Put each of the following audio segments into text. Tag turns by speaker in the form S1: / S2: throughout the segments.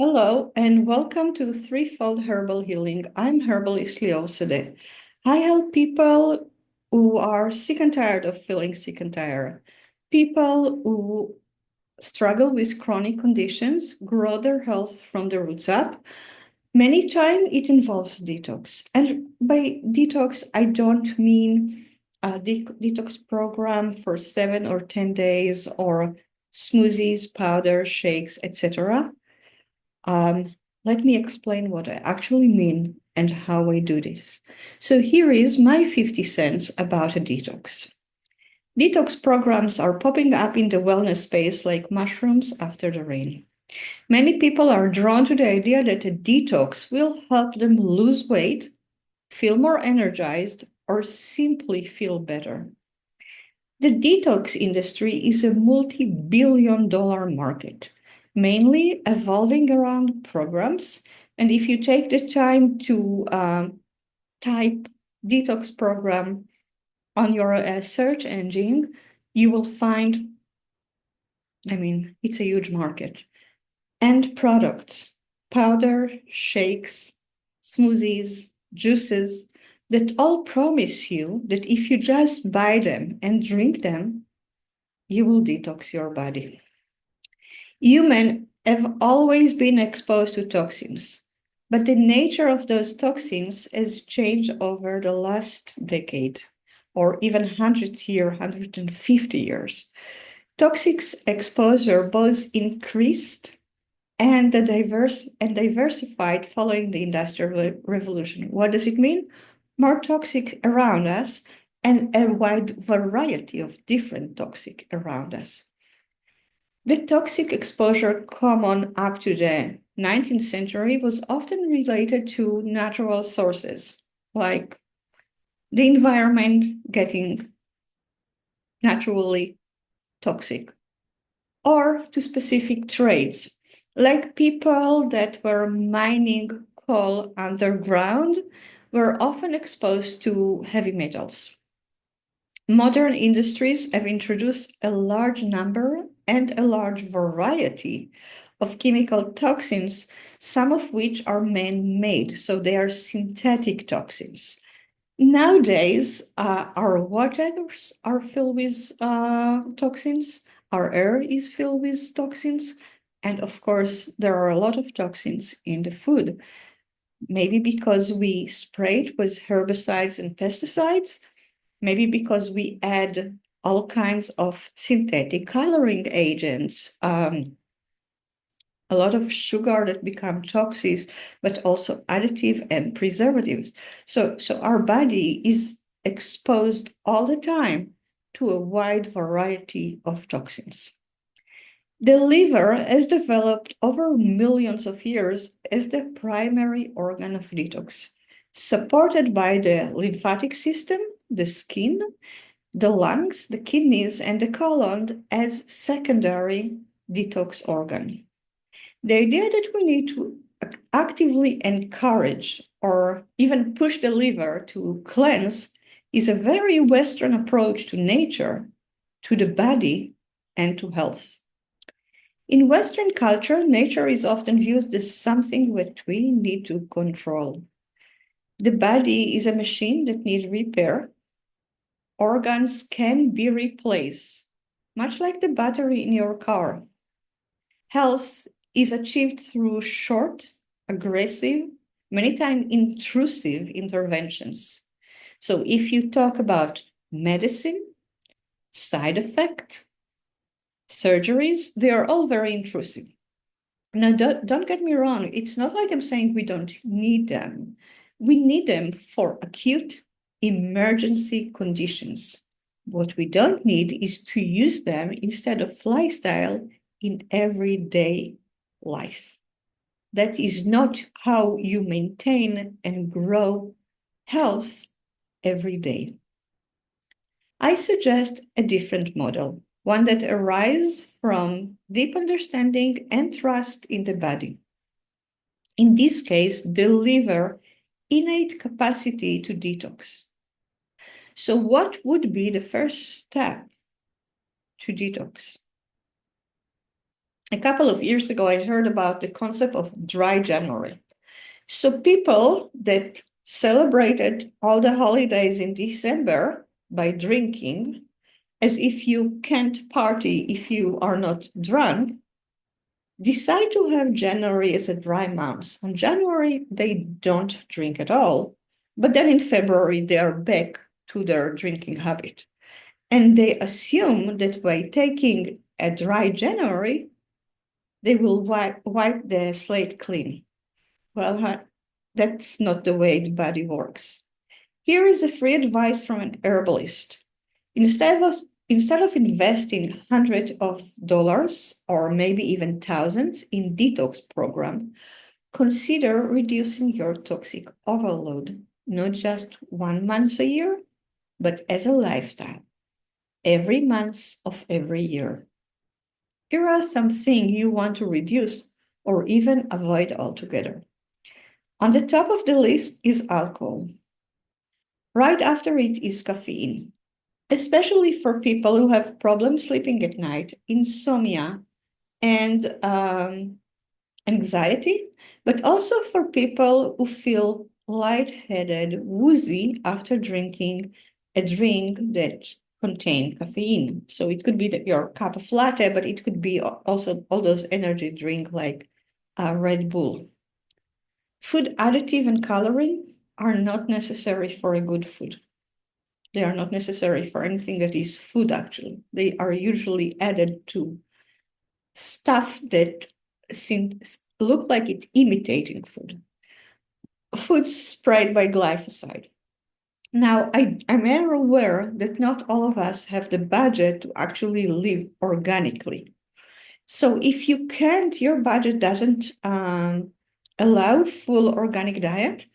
S1: Hello, and welcome to Threefold Herbal Healing. I'm herbalist Leo Sade. I help people who are sick and tired of feeling sick and tired, people who struggle with chronic conditions, grow their health from the roots up. Many times it involves detox. And by detox, I don't mean a detox program for 7 or 10 days or smoothies, powder, shakes, etc. Um, Let me explain what I actually mean and how I do this. So here is my 50 cents about a detox. Detox programs are popping up in the wellness space like mushrooms after the rain. Many people are drawn to the idea that a detox will help them lose weight, feel more energized, or simply feel better. The detox industry is a multi-billion dollar market, mainly evolving around programs. And if you take the time to type detox program on your search engine, you will find, it's a huge market. And products, powder, shakes, smoothies, juices, that all promise you that if you just buy them and drink them, you will detox your body. Humans have always been exposed to toxins, but the nature of those toxins has changed over the last decade, or even 100 years, 150 years. Toxic exposure both increased and diversified following the Industrial Revolution. What does it mean? More toxic around us and a wide variety of different toxic around us. The toxic exposure common up to the 19th century was often related to natural sources, like the environment getting naturally toxic, or to specific trades, like people that were mining coal underground were often exposed to heavy metals. Modern industries have introduced a large number and a large variety of chemical toxins, some of which are man-made, so they are synthetic toxins. Nowadays, our waters are filled with toxins, our air is filled with toxins, and of course, there are a lot of toxins in the food. Maybe because we spray it with herbicides and pesticides, maybe because we add all kinds of synthetic coloring agents, a lot of sugar that become toxic, but also additive and preservatives. So our body is exposed all the time to a wide variety of toxins. The liver has developed over millions of years as the primary organ of detox, supported by the lymphatic system, the skin, the lungs, the kidneys, and the colon as secondary detox organ. The idea that we need to actively encourage or even push the liver to cleanse is a very Western approach to nature, to the body, and to health. In Western culture, nature is often viewed as something that we need to control. The body is a machine that needs repair. Organs can be replaced, much like the battery in your car. Health is achieved through short, aggressive, many times intrusive interventions. So if you talk about medicine, side effect, surgeries, they are all very intrusive. Now, don't get me wrong. It's not like I'm saying we don't need them. We need them for acute emergency conditions. What we don't need is to use them instead of lifestyle in everyday life. That is not how you maintain and grow health every day. I suggest a different model, one that arises from deep understanding and trust in the body. In this case, the liver innate capacity to detox. So what would be the first step to detox? A couple of years ago, I heard about the concept of dry January. So people that celebrated all the holidays in December by drinking, as if you can't party if you are not drunk, decide to have January as a dry month. On January, they don't drink at all. But then in February, they are back to their drinking habit. And they assume that by taking a dry January, they will wipe the slate clean. Well, that's not the way the body works. Here is a free advice from an herbalist. Instead of Instead of investing hundreds of dollars or maybe even thousands in detox program, consider reducing your toxic overload, not just 1 month a year, but as a lifestyle, every month of every year. Here are some things you want to reduce or even avoid altogether. On the top of the list is alcohol. Right after it is caffeine, especially for people who have problems sleeping at night, insomnia, and anxiety, but also for people who feel lightheaded, woozy after drinking a drink that contains caffeine. So it could be your cup of latte, but it could be also all those energy drink like Red Bull. Food additive and coloring are not necessary for a good food. They are not necessary for anything that is food, actually. They are usually added to stuff that look like it's imitating food. Food sprayed by glyphosate. Now, I'm aware that not all of us have the budget to actually live organically. So if you can't, your budget doesn't allow full organic diet,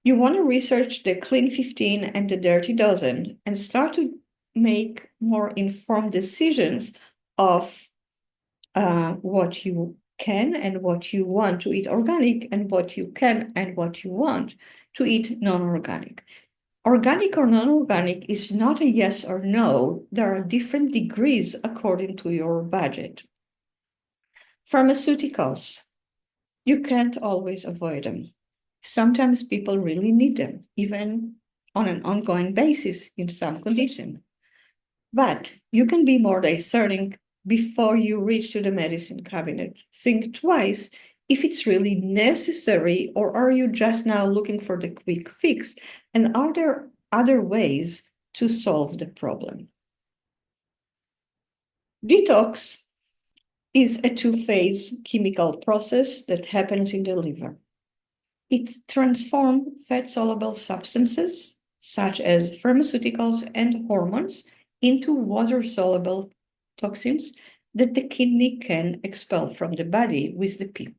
S1: you want to research the Clean 15 and the Dirty Dozen and start to make more informed decisions of what you can and what you want to eat organic and what you can and what you want to eat non-organic. Organic or non-organic is not a yes or no. There are different degrees according to your budget. Pharmaceuticals, you can't always avoid them. Sometimes people really need them, even on an ongoing basis in some condition. But you can be more discerning before you reach to the medicine cabinet. Think twice if it's really necessary, or are you just now looking for the quick fix? And are there other ways to solve the problem? Detox is a two-phase chemical process that happens in the liver. It transforms fat-soluble substances, such as pharmaceuticals and hormones, into water-soluble toxins that the kidney can expel from the body with the pee.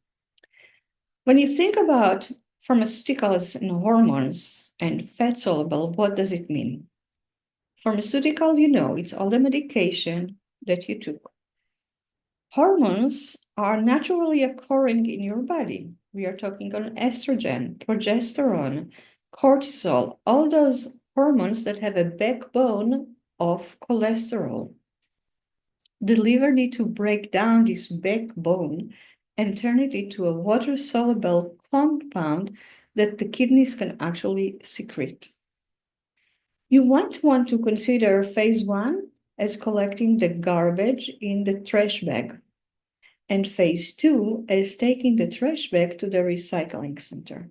S1: When you think about pharmaceuticals and hormones and fat-soluble, what does it mean? Pharmaceutical, it's all the medication that you took. Hormones are naturally occurring in your body. We are talking on estrogen, progesterone, cortisol, all those hormones that have a backbone of cholesterol. The liver needs to break down this backbone and turn it into a water-soluble compound that the kidneys can actually secrete. You want to consider phase 1 as collecting the garbage in the trash bag, and phase 2 as taking the trash bag to the recycling center.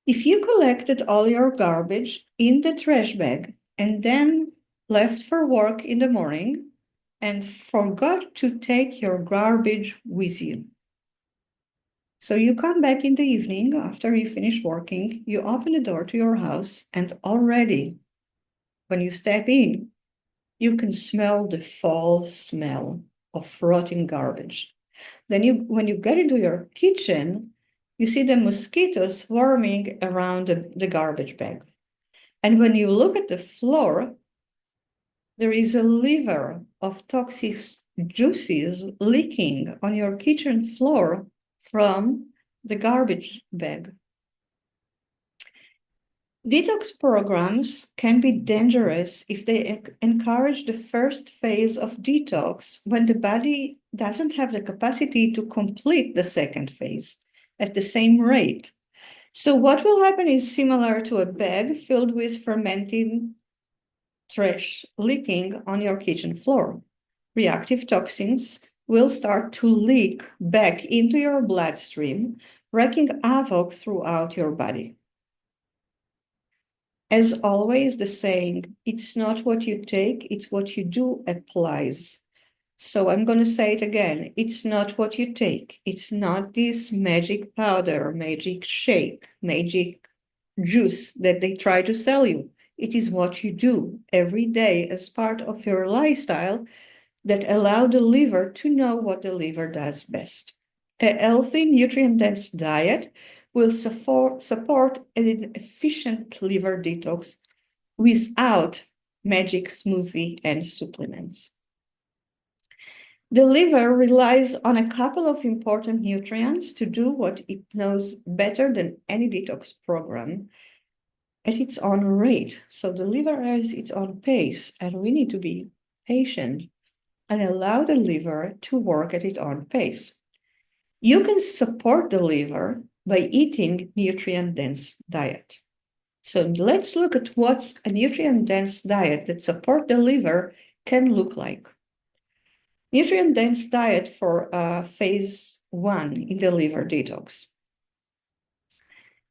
S1: If you collected all your garbage in the trash bag and then left for work in the morning and forgot to take your garbage with you, so you come back in the evening after you finish working, you open the door to your house, and already when you step in, you can smell the fall smell of rotting garbage. Then when you get into your kitchen, you see the mosquitoes swarming around the garbage bag. And when you look at the floor, there is a liver of toxic juices leaking on your kitchen floor from the garbage bag. Detox programs can be dangerous if they encourage the first phase of detox when the body doesn't have the capacity to complete the second phase at the same rate. So what will happen is similar to a bag filled with fermenting trash leaking on your kitchen floor. Reactive toxins will start to leak back into your bloodstream, wreaking havoc throughout your body. As always, the saying, it's not what you take, it's what you do, applies. So I'm going to say it again. It's not what you take. It's not this magic powder, magic shake, magic juice that they try to sell you. It is what you do every day as part of your lifestyle that allow the liver to know what the liver does best. A healthy, nutrient-dense diet will support an efficient liver detox without magic smoothie and supplements. The liver relies on a couple of important nutrients to do what it knows better than any detox program at its own rate. So the liver has its own pace, and we need to be patient and allow the liver to work at its own pace. You can support the liver by eating nutrient-dense diet. So let's look at what a nutrient-dense diet that supports the liver can look like. Nutrient-dense diet for phase 1 in the liver detox.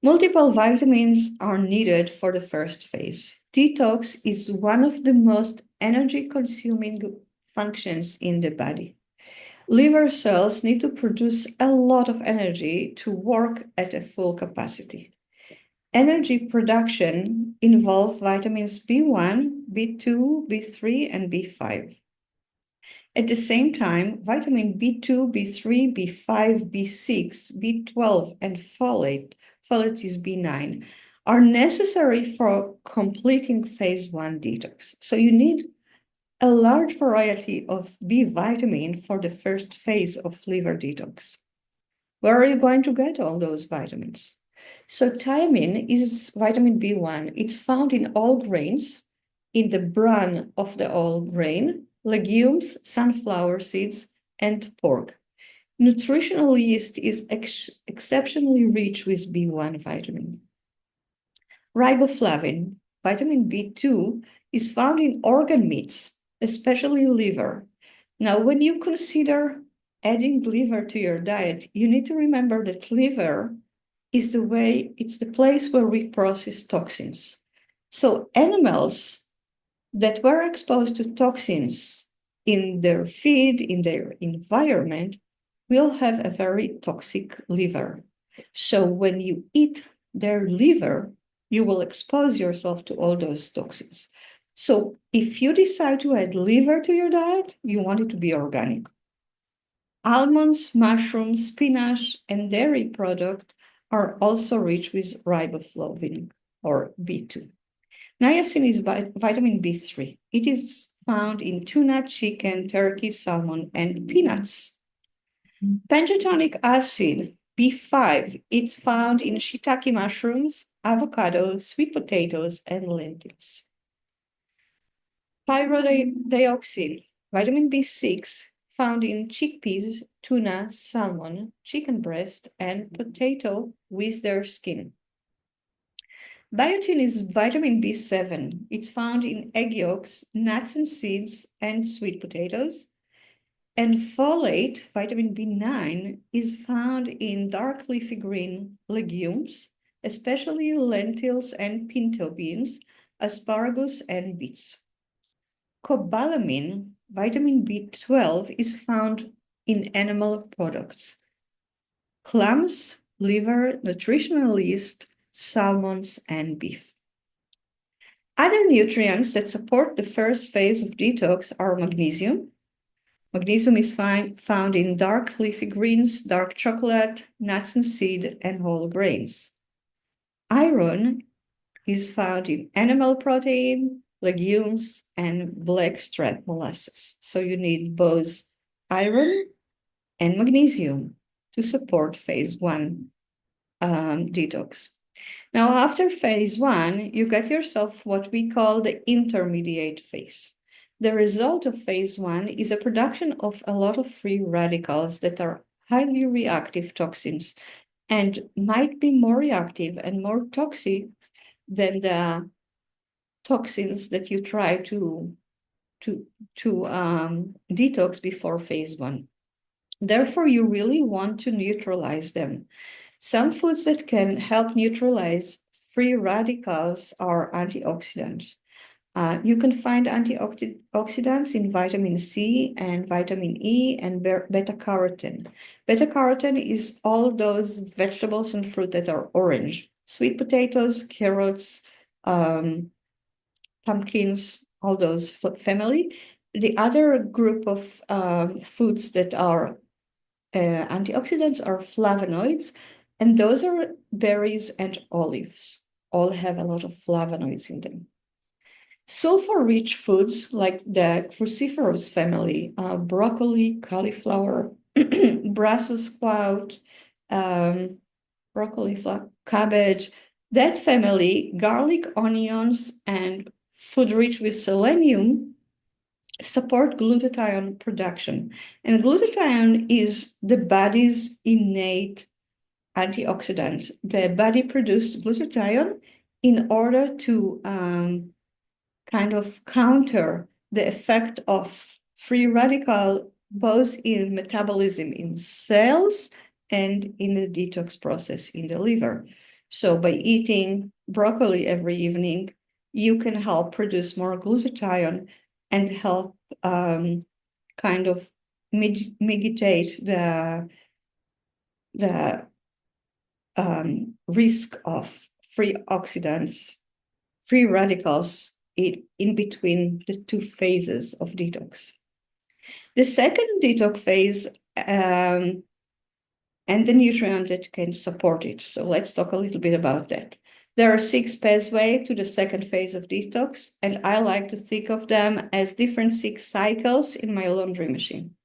S1: Multiple vitamins are needed for the first phase. Detox is one of the most energy-consuming functions in the body. Liver cells need to produce a lot of energy to work at a full capacity. Energy production involves vitamins B1, B2, B3, and B5. At the same time, vitamin B2, B3, B5, B6, B12, and folate is B9, are necessary for completing phase 1 detox. So you need a large variety of B vitamin for the first phase of liver detox. Where are you going to get all those vitamins? So thiamine is vitamin B1. It's found in all grains, in the bran of the whole grain, legumes, sunflower seeds, and pork. Nutritional yeast is exceptionally rich with B1 vitamin. Riboflavin, vitamin B2, is found in organ meats, especially liver. Now, when you consider adding liver to your diet, you need to remember that liver is it's the place where we process toxins. So animals that were exposed to toxins in their feed, in their environment, will have a very toxic liver. So when you eat their liver, you will expose yourself to all those toxins. So if you decide to add liver to your diet, you want it to be organic. Almonds, mushrooms, spinach, and dairy products are also rich with riboflavin, or B2. Niacin is vitamin B3. It is found in tuna, chicken, turkey, salmon, and peanuts. Pantothenic acid, B5, it's found in shiitake mushrooms, avocado, sweet potatoes, and lentils. Pyridioxine, vitamin B6, found in chickpeas, tuna, salmon, chicken breast, and potato with their skin. Biotin is vitamin B7. It's found in egg yolks, nuts and seeds, and sweet potatoes. And folate, vitamin B9, is found in dark leafy green legumes, especially lentils and pinto beans, asparagus, and beets. Cobalamin, vitamin B12, is found in animal products. Clams, liver, nutritional yeast, salmons, and beef. Other nutrients that support the first phase of detox are magnesium. Magnesium is found in dark leafy greens, dark chocolate, nuts and seed, and whole grains. Iron is found in animal protein, legumes, and blackstrap molasses. So you need both iron and magnesium to support phase 1 detox. Now, after phase 1, you get yourself what we call the intermediate phase. The result of phase one is a production of a lot of free radicals that are highly reactive toxins and might be more reactive and more toxic than the toxins that you try to detox before phase one. Therefore, you really want to neutralize them. Some foods that can help neutralize free radicals are antioxidants. You can find antioxidants in vitamin C and vitamin E and beta-carotene. Beta-carotene is all those vegetables and fruit that are orange. Sweet potatoes, carrots, pumpkins, all those family. The other group of foods that are antioxidants are flavonoids, and those are berries and olives. All have a lot of flavonoids in them. Sulfur-rich foods like the cruciferous family, broccoli, cauliflower, Brussels sprout, broccoli, cabbage, that family, garlic, onions, and food rich with selenium support glutathione production. And glutathione is the body's innate antioxidant. The body produces glutathione in order to kind of counter the effect of free radical both in metabolism in cells and in the detox process in the liver. So by eating broccoli every evening, you can help produce more glutathione and help kind of mitigate the risk of free oxidants, free radicals in between the two phases of detox. The second detox phase and the nutrient that can support it. So let's talk a little bit about that. There are 6 pathways to the second phase of detox, and I like to think of them as different 6 cycles in my laundry machine.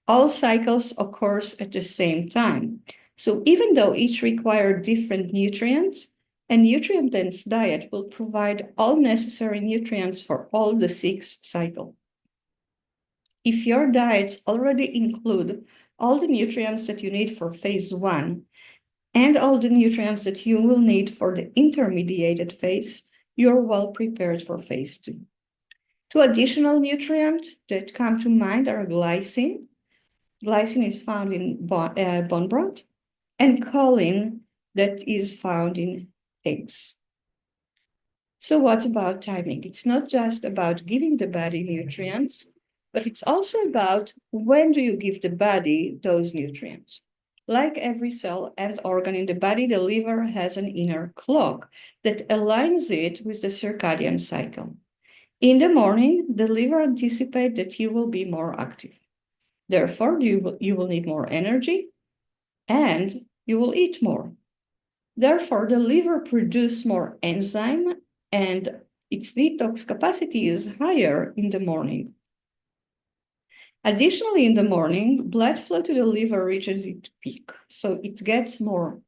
S1: All cycles occur at the same time. So even though each require different nutrients, a nutrient-dense diet will provide all necessary nutrients for all the 6 cycles. If your diets already include all the nutrients that you need for phase 1 and all the nutrients that you will need for the intermediate phase, you're well prepared for phase 2. 2 additional nutrients that come to mind are glycine. Glycine is found in bone broth, and choline that is found in eggs. So what about timing? It's not just about giving the body nutrients, but it's also about when do you give the body those nutrients. Like every cell and organ in the body, the liver has an inner clock that aligns it with the circadian cycle. In the morning, the liver anticipates that you will be more active. Therefore, you will need more energy and you will eat more. Therefore, the liver produces more enzyme and its detox capacity is higher in the morning. Additionally, in the morning, blood flow to the liver reaches its peak. So it gets more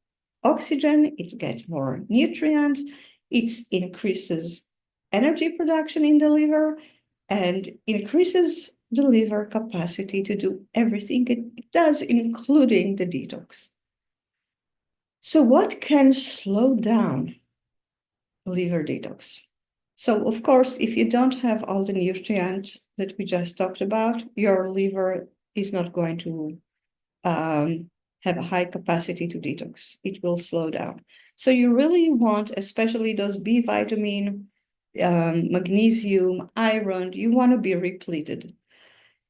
S1: oxygen, it gets more nutrients, it increases energy production in the liver and increases the liver capacity to do everything it does, including the detox. So what can slow down liver detox? So of course, if you don't have all the nutrients that we just talked about, your liver is not going to have a high capacity to detox. It will slow down. So you really want, especially those B vitamin, magnesium, iron, you want to be repleted.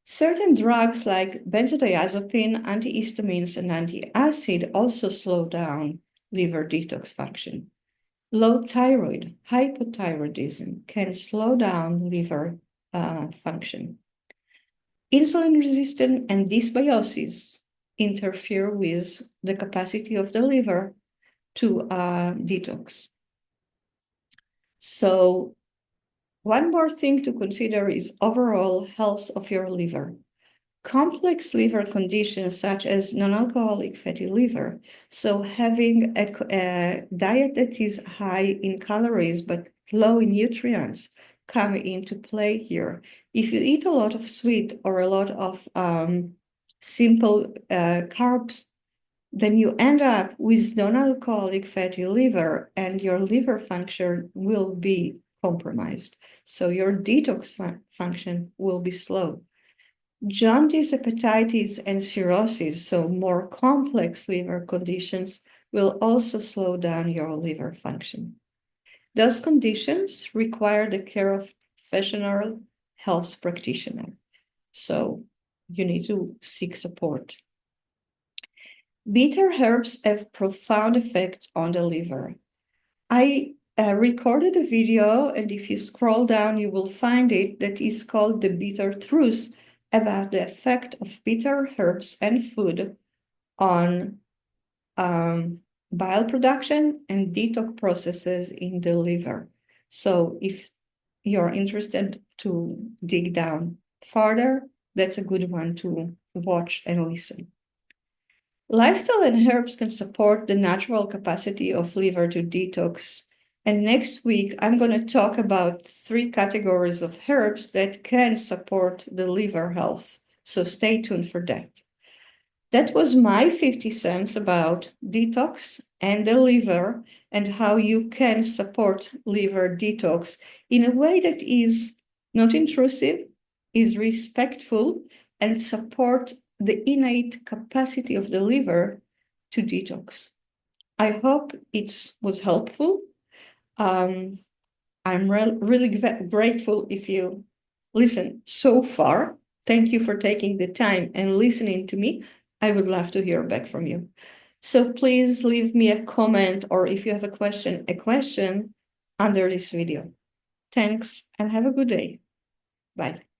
S1: Certain drugs like benzodiazepine, antihistamines, and antacid also slow down liver detox function. Low thyroid, hypothyroidism can slow down liver function. Insulin resistance and dysbiosis interfere with the capacity of the liver to detox. So one more thing to consider is overall health of your liver. Complex liver conditions such as non-alcoholic fatty liver, so having a diet that is high in calories but low in nutrients, come into play here. If you eat a lot of sweet or a lot of simple carbs, then you end up with non-alcoholic fatty liver, and your liver function will be compromised. So your detox function will be slow. Jaundice, hepatitis, and cirrhosis, so more complex liver conditions, will also slow down your liver function. Those conditions require the care of professional health practitioner. So you need to seek support. Bitter herbs have profound effect on the liver. I recorded a video, and if you scroll down, you will find it, that is called The Bitter Truth, about the effect of bitter herbs and food on bile production and detox processes in the liver. So if you're interested to dig down further, that's a good one to watch and listen. Lifestyle and herbs can support the natural capacity of liver to detox. And next week, I'm going to talk about 3 categories of herbs that can support the liver health. So stay tuned for that. That was my 50 cents about detox and the liver, and how you can support liver detox in a way that is not intrusive, is respectful, and support the innate capacity of the liver to detox. I hope it was helpful. I'm really grateful if you listen so far. Thank you for taking the time and listening to me. I would love to hear back from you. So please leave me a comment, or if you have a question under this video. Thanks, and have a good day. Bye.